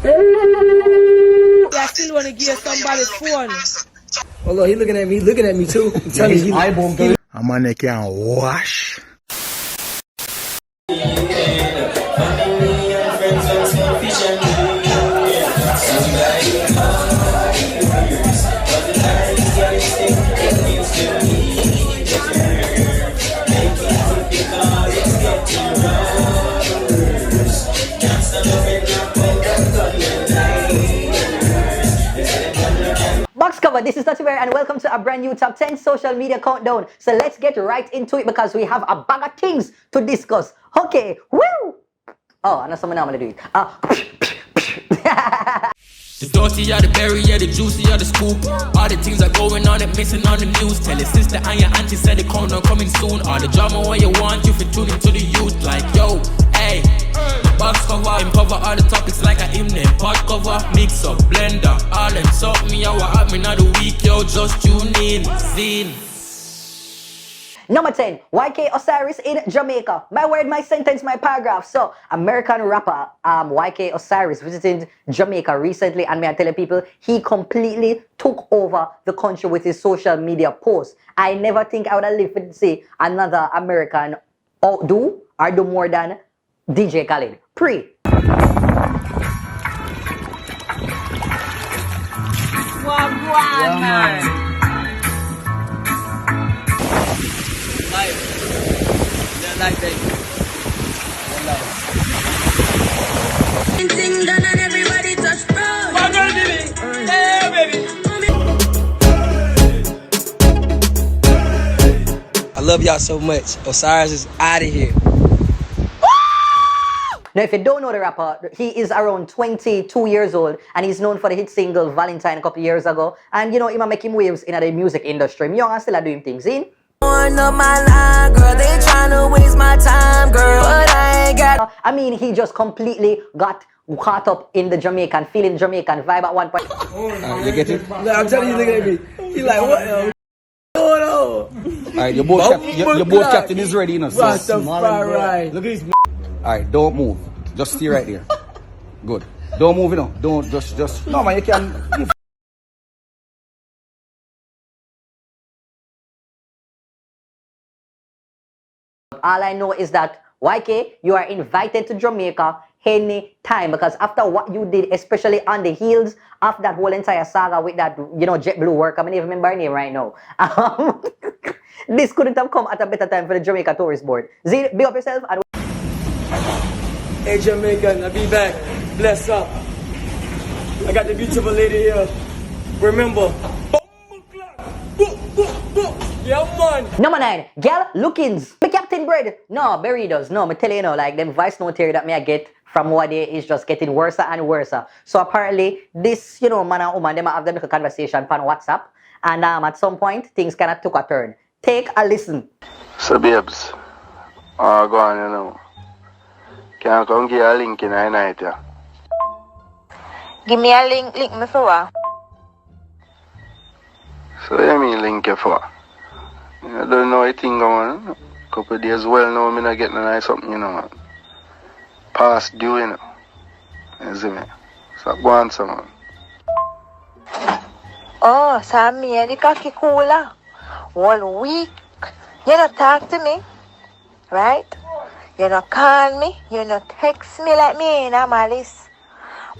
I still want to give somebody's phone. Hold on, he looking at me too. Yeah, his eyeball going. I'm on the can wash. Box cover, this is TheDuttyBerry and welcome to a brand new top 10 social media countdown. So let's get right into it because we have a bag of things to discuss. Okay, woo! Oh, I know someone I'm gonna do it. The dirty are the berry, yeah, the juicy are the scoop. All the things are going on and missing on the news. Tell your sister and your auntie said the countdown coming soon. All the drama what you want, you fit tune into the youth. Like, yo, hey, box cover, cover all the topics like a hymn name. Pot cover, mix up, blender, all them something me, what happening of the week, yo, just tune in, zine. Number 10, YK Osiris in Jamaica. My word, my sentence, my paragraph. So, American rapper YK Osiris visited Jamaica recently, and may I tell you people, he completely took over the country with his social media posts. I never think I would have lived to see another American do more than DJ Khaled. Wagwan, man. Like that. Thing done and everybody touch road. Hey, baby. I love y'all so much. Osiris is out of here. Now, if you don't know the rapper, he is around 22 years old and he's known for the hit single Valentine a couple years ago. And you know, he might make him waves in the music industry. I'm young and still doing things in. Up my line, girl, they tryna waste my time, girl, but I ain't got. I mean, he just completely got caught up in the Jamaican, feeling Jamaican vibe at one point. You get it? I'm telling you, looking at me. He like, what else? Going on? Alright, your boat captain is ready, you know. So right. Look at his. Alright, don't move. Just stay right there. Good. Don't move, you know. Don't just. No, man, you can. All I know is that, YK, you are invited to Jamaica any time because after what you did, especially on the heels of that whole entire saga with that, you know, JetBlue work, I mean, even remember her name right now. This couldn't have come at a better time for the Jamaica Tourist Board. Z, big up yourself. And Hey, Jamaican, I'll be back. Bless up. I got the beautiful lady here. Remember. Yeah, man. Number 9, girl lookings. Me Captain Bread. No, Burritos. No, me tell you, like them voice note here that me I get from what day is just getting worse and worse. So apparently, this, you know, man and woman, them have them a conversation on WhatsApp. And at some point, things kind of took a turn. Take a listen. So babes, go on, you know. Can I come give you a link in the night, yeah? Give me a link me for what? So what you mean link you for? I don't know anything going on. Couple of days well now, I'm not getting a nice something, you know. Past due, you know. You see me? So go on, someone. Oh, so me the cocky cooler. 1 week. You don't talk to me, right? You don't call me. You don't text me like me in my list.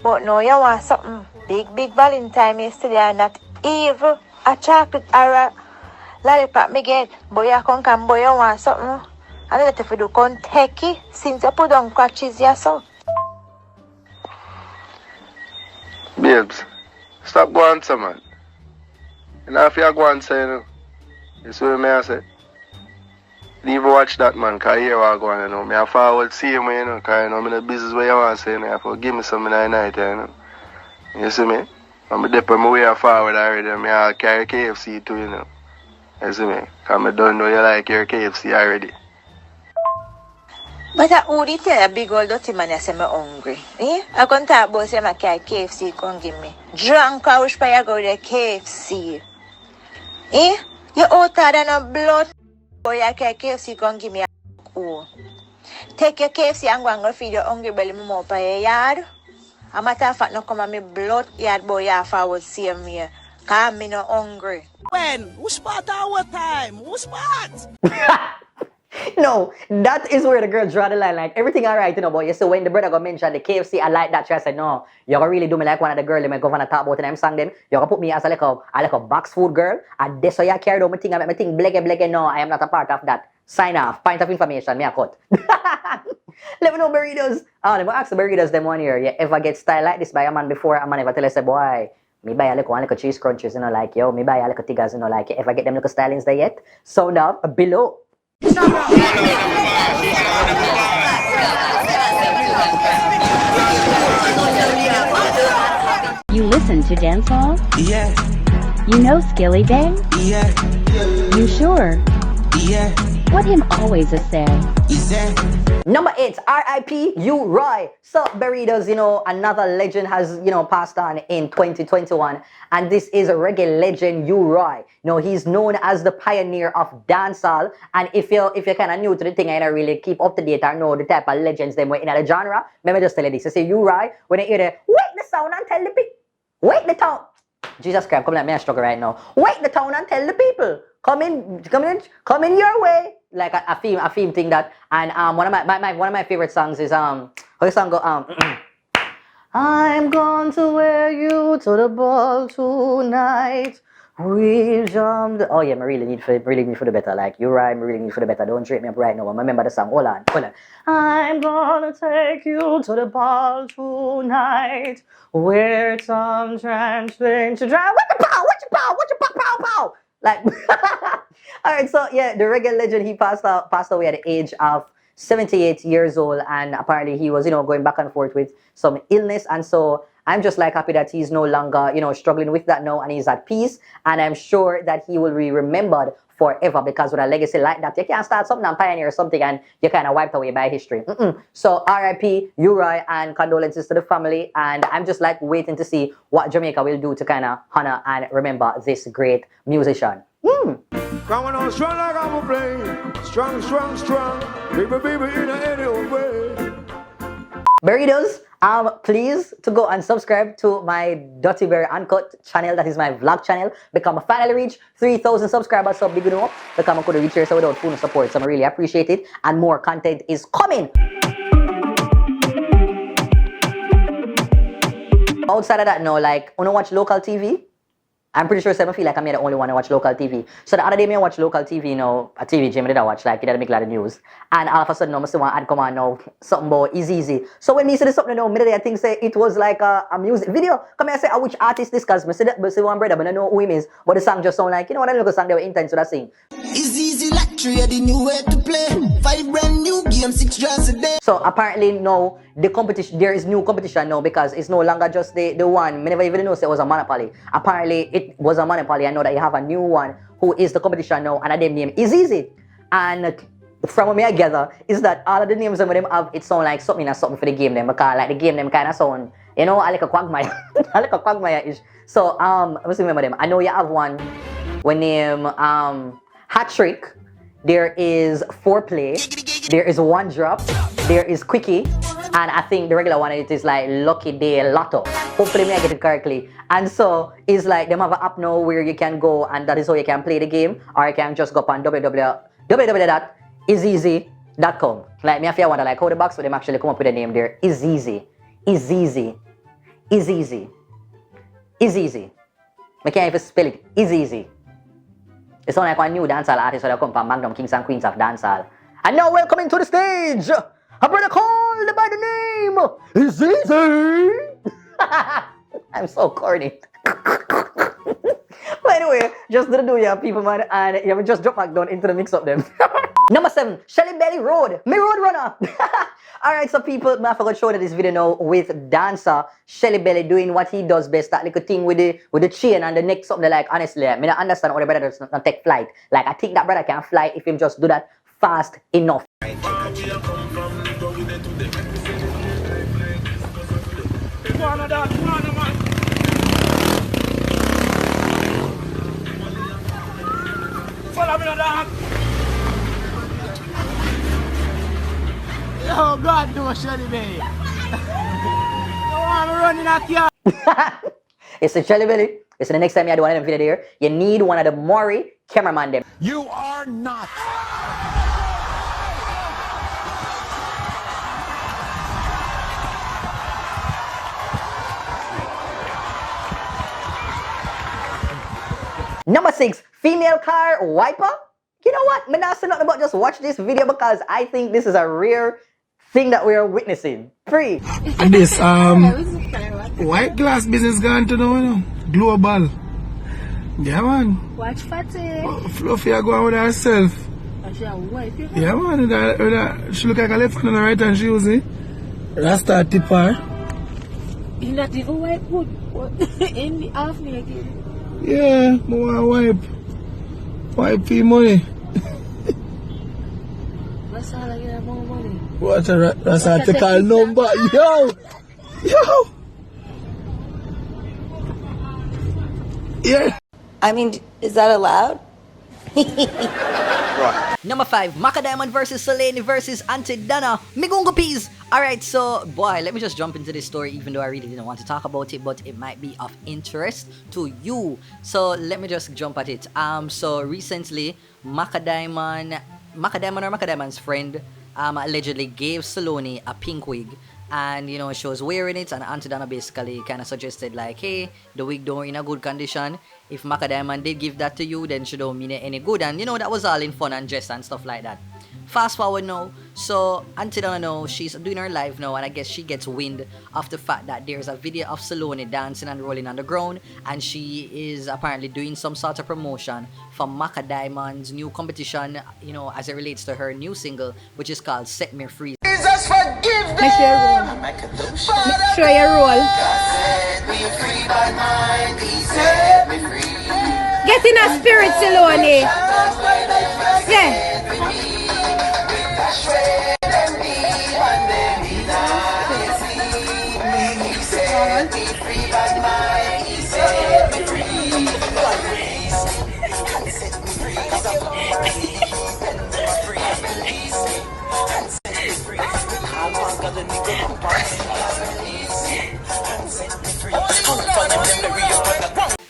But now you want something big Valentine yesterday and not evil. A chocolate or a lollipop me get. Boy, you come, boy, you want something. I don't know if you do come take it since you put on crutches yourself. Babes, stop going to man. You know if you go and say, you know, you see what me I say? Leave watch that man, because you hear what I go on, you know. I forward see him, you know, because, you know, I'm in the business where you want to say, you know, you have to give me something at night, you know. You see me? I'm dip on my way forward already, I'll carry KFC too, you know. You see me? Because I don't know you like your KFC already. But I only tell a big old dirty man I say I'm hungry. I can't talk about say I carry KFC, come give me. Drunk, I wish I go to the KFC. You out than a blood. Boy, I carry KFC, come give me a oh. Take your KFC and go and feed your hungry belly more by your yard. A matter of fact, no come on me blood yard boy half I was same here. Cause me no hungry. When? Who spot our time? Who spot? No, that is where the girl draw the line. Like, everything alright, you know, but you see when the brother got mentioned the KFC, I like that. She said, no, you're gonna really do me like one of the girls that my governor talk about and I'm sang them. You're gonna put me as a like a box food girl, and this way I carried out my thing, I make my thing blege. No, I am not a part of that. Sign off. Point of information, me a cut. Let me know, burritos. Oh, let me ask the burritos them 1 year. You ever get style like this by a man before? A man ever tell us, say, boy, me buy a little cheese crunches, you know, like, yo, me buy a little tigers, you know, like, you ever get them little stylings there yet? Sound off below. You listen to dancehall? Yeah. You know Skilly Bang? Yeah. You sure? Yeah. What him always a say? Number 8, R.I.P. U Roy. So, burritos, you know, another legend has, you know, passed on in 2021. And this is a reggae legend, U Roy. You know, he's known as the pioneer of dancehall. And if you're kind of new to the thing, I don't really keep up to date or know the type of legends them were in the genre, let me just tell you this. You see, U Roy, when you hear the, wake the sound and tell the people, wake the town. Jesus Christ, come on, me a struggle right now. Wake the town and tell the people. Come in your way. Like a theme thing that, and one of my favorite songs is how the song go I'm going to wear you to the ball tonight. We jumped. Oh yeah, I really need for the better. Like you right, I really need for the better. Don't drape me up right now. I remember the song. Hold on. I'm gonna take you to the ball tonight. Where some trampling to drive. What you pow? Like, alright, so yeah, the reggae legend, he passed away at the age of 78 years old, and apparently he was, you know, going back and forth with some illness, and so I'm just like happy that he's no longer, you know, struggling with that now, and he's at peace, and I'm sure that he will be remembered forever, because with a legacy like that, you can't start something and pioneer something and you're kind of wiped away by history. So R.I.P. Uri, and condolences to the family, and I'm just like waiting to see what Jamaica will do to kind of honor and remember this great musician. Coming on strong like I'm a plane. Strong. Baby, in any old way. Burritos, please to go and subscribe to my Dutty Berry Uncut channel. That is my vlog channel. Become a finally reach 3,000 subscribers. So big up. Become a could reach here so without full support. So I really appreciate it. And more content is coming. Outside of that, no, like, wanna watch local TV? I'm pretty sure I feel like I'm the only one to watch local TV. So the other day, I watch local TV, you know, a TV gym, I watch, like, it didn't make a lot of news. And all of a sudden, I see one ad come on now, something about easy. So when me see this something now, I think say it was like a music video. Come here, I say, which artist this, because I see one brother, but I know who he is. But the song just sound like, you know what, I look at the song, they were intense with that sing. It's easy like the new way to play. 5 brand new games, 6 draws a day. So apparently now, the competition, there is new competition now, because it's no longer just the one. I never even know it was a monopoly. Apparently it was a monopoly. I know that you have a new one who is the competition now, and that name is easy. And from what I gather is that all of the names of them have, it sound like something for the game them, because like the game them kind of sound, you know, I like a quagmire. I like a quagmire-ish. So let's remember them. I know you have one when name Hat Trick. There is Foreplay. There is One Drop. There is Quickie. And I think the regular one, it is like Lucky Day Lotto. Hopefully I get it correctly. And so it's like them have an app now where you can go, and that is how you can play the game, or you can just go up on www.iseasy.com. Like me, if you wonder like how the box with them actually come up with a name there. Is easy. I can't even spell it. Is easy. It's not like one new dancehall artist that come from Magnum Kings and Queens of Dancehall. And now welcoming to the stage, a brother called by the name Is Easy. I'm so corny. But anyway, just do ya people, man, and you just drop back down into the mix up them. Number 7, Shelly Belly Road, me road runner. Alright, so people, I forgot to show this video now with dancer Shelly Belly doing what he does best, that little thing with the chain and the neck, something like, honestly, I don't understand how the brother does not take flight. Like, I think that brother can fly if him just do that fast enough. Follow me on that. Oh God, no, Shelly Bay. I'm running a car. It's a Jelly Belly. It's the next time you do one of them video there, you need one of the Maury cameraman them. You are not. Number 6, female car wiper. You know what? I'm not saying nothing about just watch this video because I think this is a rare thing that we are witnessing. 3. And this white glass business gone to the global. Yeah man. Watch Fatty. Fluffy I go on with herself. Yeah man, she look like a left hand and a right hand she using. Rasta tip her. You're not even white good. In the half naked. Yeah, I want wipe for money. What's all I get more money? What that's a take our number. Yo! Yeah. I mean, is that allowed? Number 5, Macka versus Solanie versus Aunty Donna. Migungo peas. Alright, so boy, let me just jump into this story even though I really didn't want to talk about it, but it might be of interest to you. So let me just jump at it. So recently, Macka Diamond's friend allegedly gave Solanie a pink wig. And you know, she was wearing it, and Aunty Donna basically kind of suggested like, hey, the wig don't in a good condition. If Macka Diamond did give that to you, then she don't mean it any good. And you know, that was all in fun and jest and stuff like that. Fast forward now, so Aunty Donna now, she's doing her live now, and I guess she gets wind of the fact that there's a video of Solanie dancing and rolling on the ground, and she is apparently doing some sort of promotion for Macka Diamond's new competition, you know, as it relates to her new single, which is called Set Me Free. Jesus forgive them. Make sure you roll. Make sure you roll. Get in a spirit, Solanie. Yeah.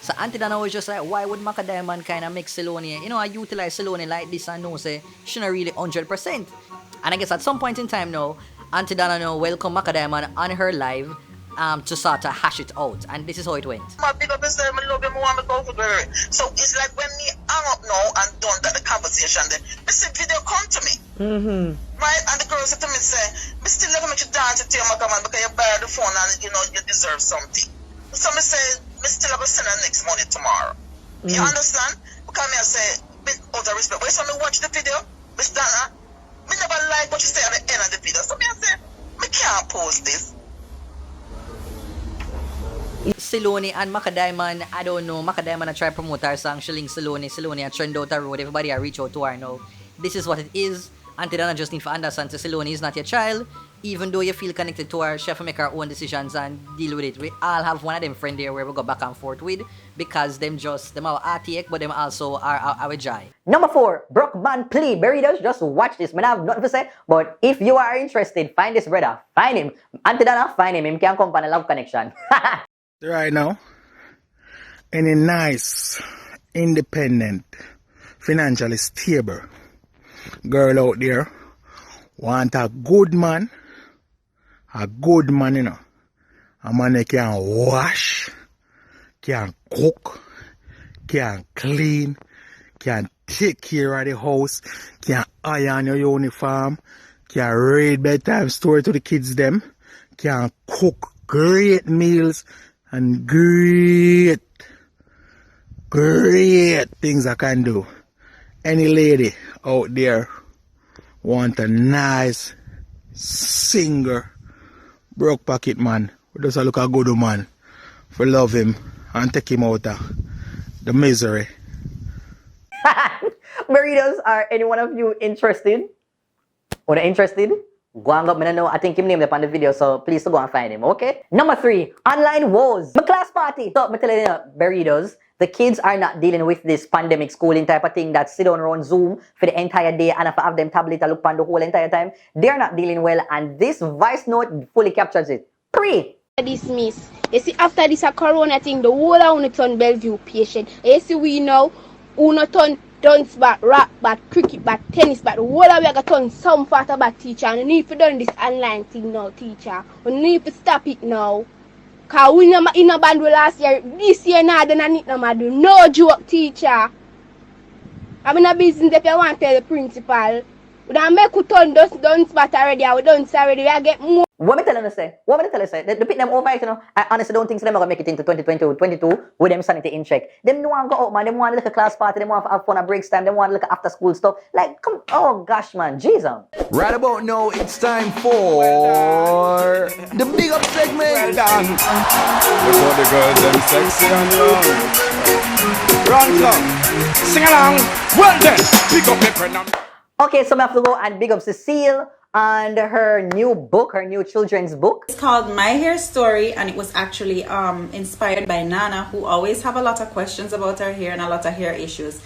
So Aunty Donna was just like, why would Macka Diamond kind of make Solanie, you know, I utilize Solanie like this and know say she not really 100%. And I guess at some point in time now, Aunty Donna now welcome Macka Diamond on her live to sort of hash it out, and this is how it went. So it's like when me hang up now and done that the conversation, then this video come to me. Right? And the girl said to me, say, me still never make you dance to your Macka man because you buy the phone and you know you deserve something. So me say, me still have to send her next money tomorrow. You understand? Because me I say, out of respect. But so me watch the video, Miss Donna, me never like what you say at the end of the video. So me I say, me can't post this. Solanie and Macka Diamond, I don't know, Macka Diamond I try to promote her song, Shilling Solanie I trend out the road, everybody I reach out to her now. This is what it is. Aunty Donna just need to understand that Solanie is not your child. Even though you feel connected to her, she have to make her own decisions and deal with it. We all have one of them friends there where we go back and forth with, because them are RTX, but them also are our joy. Number 4, Brockman Plea. Burritos, just watch this. I have nothing to say, but if you are interested, find this brother. Find him. Aunty Donna, find him. Him can come on a love connection. Right now, any nice, independent, financially stable girl out there want a good man, you know. A man that can wash, can cook, can clean, can take care of the house, can iron your uniform, can read bedtime story to the kids them, can cook great meals and great things I can do. Any lady out there want a nice singer, broke pocket man, who does look a good man, for love him and take him out of the misery. Burritos, are any one of you interested? Or interested? Go and go, know. I think him named up on the video, so please go and find him, okay? Number 3, online woes. My class party. So, I'm telling you, Burritos, the kids are not dealing with this pandemic schooling type of thing that sit down around Zoom for the entire day and if I have them tablet to look on the whole entire time. They're not dealing well, and this voice note fully captures it. 3. dismiss. You see, after this a corona thing, the whole of una turn Bellevue patient. You see, we now, una turn dance bat, rap bat, cricket bat, tennis bat. The whole of we got turn some part about teacher. And you need to done this online thing now, teacher. You need to stop it now. Cause we in a band last year, this year now, then I need no do no joke, teacher. I'm in a business if you want to tell the principal. We don't make you turn done spot already, we done already, we get more. What me telling you say? What me telling you say? The pick them over, you know. I honestly don't think so them are gonna make it into 2022 with them sanity in check. Them no want to go out, man. Them want to look at class party. Them want to have fun at breaks time. Them want to look at after school stuff. Like, come, oh gosh, man, Jesus. Right about now, it's time for the big up segment. Well done. Look how the girls them sexy and young. Run club, sing along. Well then, pick up me friend. Okay, so I have to go and big up Cecile and her new book, her new children's book. It's called My Hair Story, and it was actually inspired by Nana, who always have a lot of questions about her hair and a lot of hair issues.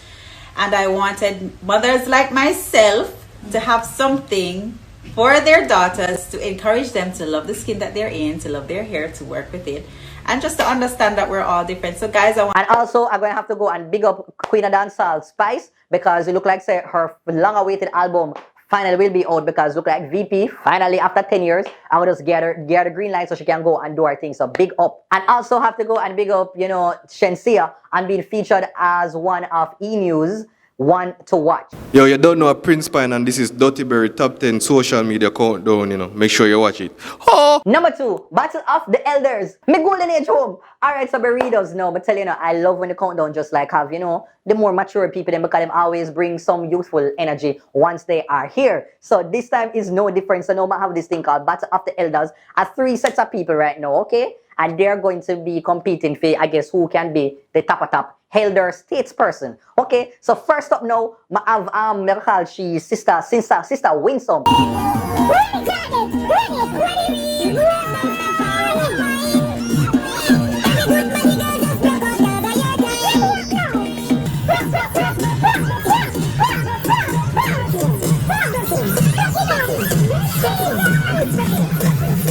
And I wanted mothers like myself to have something for their daughters to encourage them to love the skin that they're in, to love their hair, to work with it, and just to understand that we're all different. So guys, and also I'm going to have to go and big up Queen of Dancehall Spice, because it look like say her long-awaited album finally will be out, because look like VP finally after 10 years I will just get her the green light so she can go and do her thing. So big up. And also have to go and big up, you know, Shensia and being featured as one of E-News one to watch. Yo, you don't know a Prince Pine, and this is Duttyberry Top 10 social media countdown, you know. Make sure you watch it. Oh! Number 2, Battle of the Elders. My golden age home. Alright, so burritos, no, but tell you, I love when the countdown just like have, you know, the more mature people, them, because them always bring some youthful energy once they are here. So this time is no different. So now I have this thing called Battle of the Elders. 3 sets of people right now, okay? And they're going to be competing for, I guess, who can be the top elder statesperson. Okay, so first up now, I have call she sister Winsome.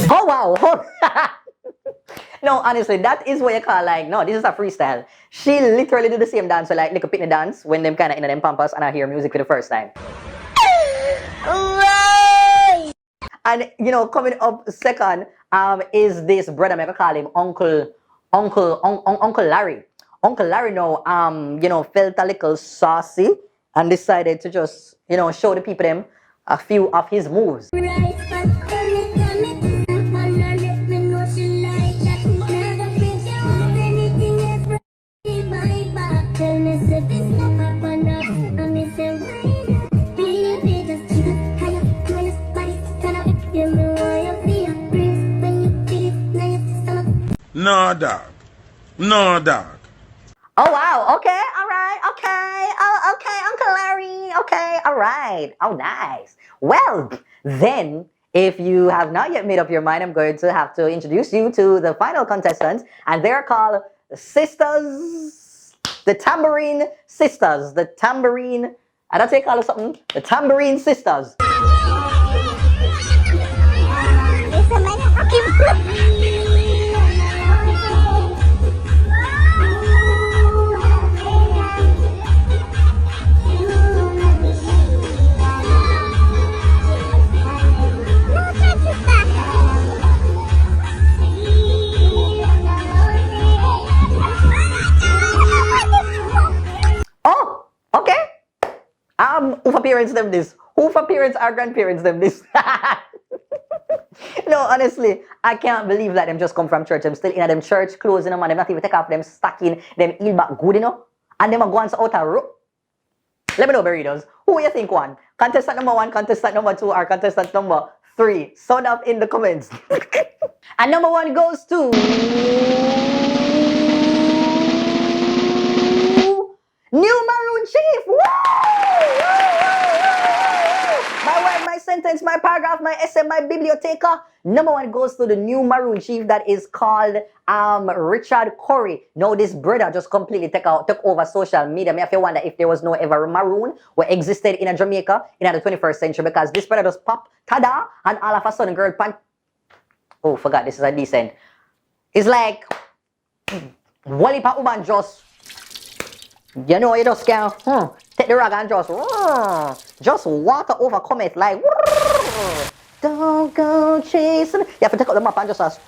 Oh wow! No, honestly, that is what you call like, no, this is a freestyle. She literally do the same dance, so like a pitney dance when them kind of in them pampas and I hear music for the first time. And you know, coming up second is this brother, I call him Uncle Larry. Uncle Larry now, you know, felt a little saucy and decided to just, you know, show the people them a few of his moves. No, dog. No, dog. Oh, wow. Okay. All right. Okay. Oh, okay, Uncle Larry. Okay. All right. Oh, nice. Well, then, if you have not yet made up your mind, I'm going to have to introduce you to the final contestants, and they're called Sisters, the Tambourine Sisters, the Tambourine, I don't say call it something, the Tambourine Sisters. Oh, okay. Who for parents them this? Who for parents or grandparents them this? No, honestly, I can't believe that them just come from church. Them still in them church clothes, you know, man. Them not even take off them stocking, them heel back good, you know. And them are going out a rope. Let me know, burritos. Who you think won? Contestant number 1, contestant number 2, or contestant number 3? Sound up in the comments. And number 1 goes to New Maroon Chief. Woo! My word, my sentence, my paragraph, my essay, my biblioteca. Number 1 goes to the New Maroon Chief that is called Richard Currie. Now this brother just completely took over social media. Me, if you wonder if there was no ever Maroon who existed in Jamaica in the 21st century, because this brother just popped, tada, and all of a sudden girl pan. Oh, forgot this is a decent. It's like, Wally Pa Uman just, you know, you just can take the rag and just water overcome it like, don't go chasing. You have to take out the map and just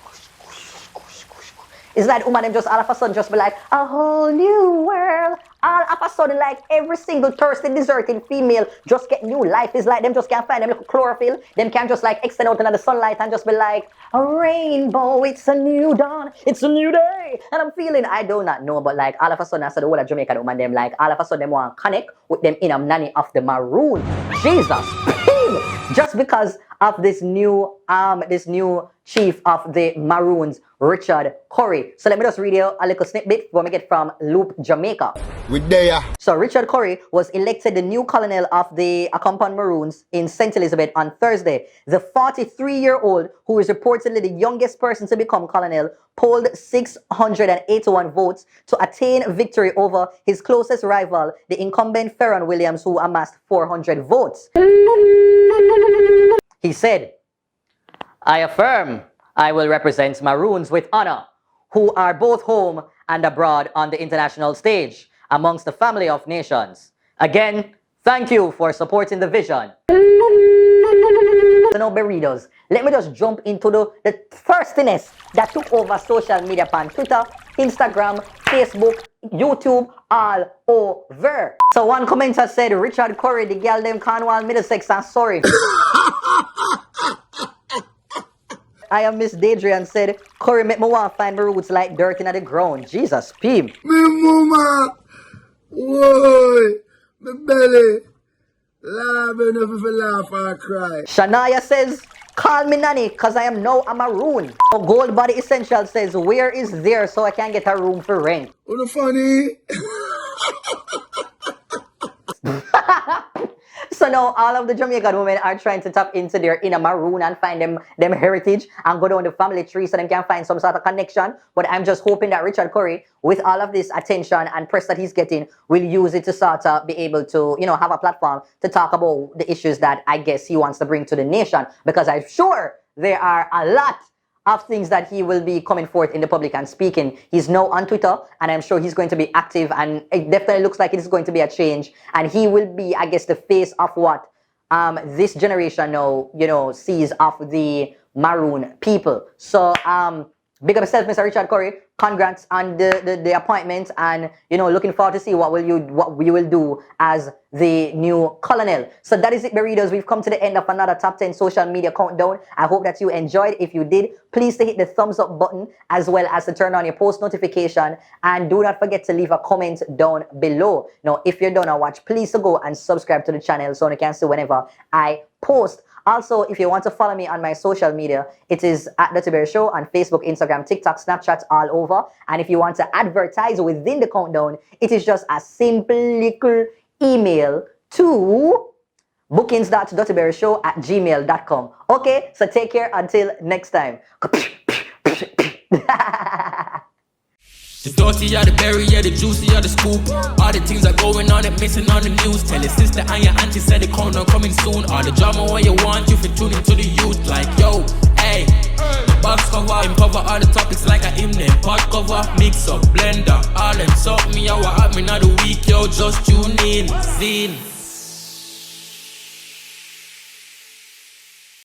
it's like woman them just all of a sudden just be like a whole new world. All of a sudden, like every single thirsty, deserted female just get new life. It's like them just can't find them little chlorophyll. Them can't just like extend out into the sunlight and just be like a rainbow. It's a new dawn. It's a new day. And I'm feeling I do not know, but like all of a sudden I said the whole of Jamaica woman them like all of a sudden them want to connect with them in a nanny of the Maroon. Jesus, just because of this new chief of the Maroons, Richard Currie. So let me just read you a little snippet when we get from Loop, Jamaica. With there. So Richard Currie was elected the new colonel of the Accompanied Maroons in St. Elizabeth on Thursday. The 43-year-old, who is reportedly the youngest person to become colonel, polled 681 votes to attain victory over his closest rival, the incumbent Ferron Williams, who amassed 400 votes. He said, I affirm I will represent Maroons with honor, who are both home and abroad on the international stage, amongst the family of nations. Again, thank you for supporting the vision. So now, Burritos, let me just jump into the thirstiness that took over social media on Twitter, Instagram, Facebook, YouTube, all over. So one commenter said, Richard Currie, the girl them Cornwall, Middlesex, and sorry. I am Miss Dadrian said, Currie make me want to find my roots like dirt in the ground. Jesus, Pim. Me mama, whoa, my belly, laugh enough if I laugh or cry. Shania says, call me nanny, cause I am now a Maroon. Gold Body Essential says, where is there so I can get a room for rent? What funny? So now all of the Jamaican women are trying to tap into their inner Maroon and find them heritage and go down the family tree so they can find some sort of connection. But I'm just hoping that Richard Currie, with all of this attention and press that he's getting, will use it to sort of be able to, you know, have a platform to talk about the issues that I guess he wants to bring to the nation. Because I'm sure there are a lot of things that he will be coming forth in the public and speaking. He's now on Twitter, and I'm sure he's going to be active, and it definitely looks like it's going to be a change. And he will be, I guess, the face of what this generation now, you know, sees of the Maroon people. So, big up yourself, Mr. Richard Currie. Congrats on the appointment, and you know, looking forward to see what you will do as the new colonel. So that is it, Burritos. We've come to the end of another top 10 social media countdown. I hope that you enjoyed. If you did, please hit the thumbs up button as well as to turn on your post notification, and do not forget to leave a comment down below. Now, if you're done to watch, please go and subscribe to the channel so you can see whenever I post. Also, if you want to follow me on my social media, it is at TheDuttyBerryShow on Facebook, Instagram, TikTok, Snapchat, all over. And if you want to advertise within the countdown, it is just a simple little email to bookings.TheDuttyBerryShow@gmail.com. Okay, so take care until next time. The dirty are the berry, yeah, the juicy are the scoop. All the things are going on and missing on the news. Tell your sister and your auntie said the countdown coming soon. All the drama what you want, you fit tune into the youth. Like, yo, hey, the box cover, empower all the topics like a hymn. Pot cover, mix up, blender, all them sort me out, what happening of the week, yo, just tune in, zine.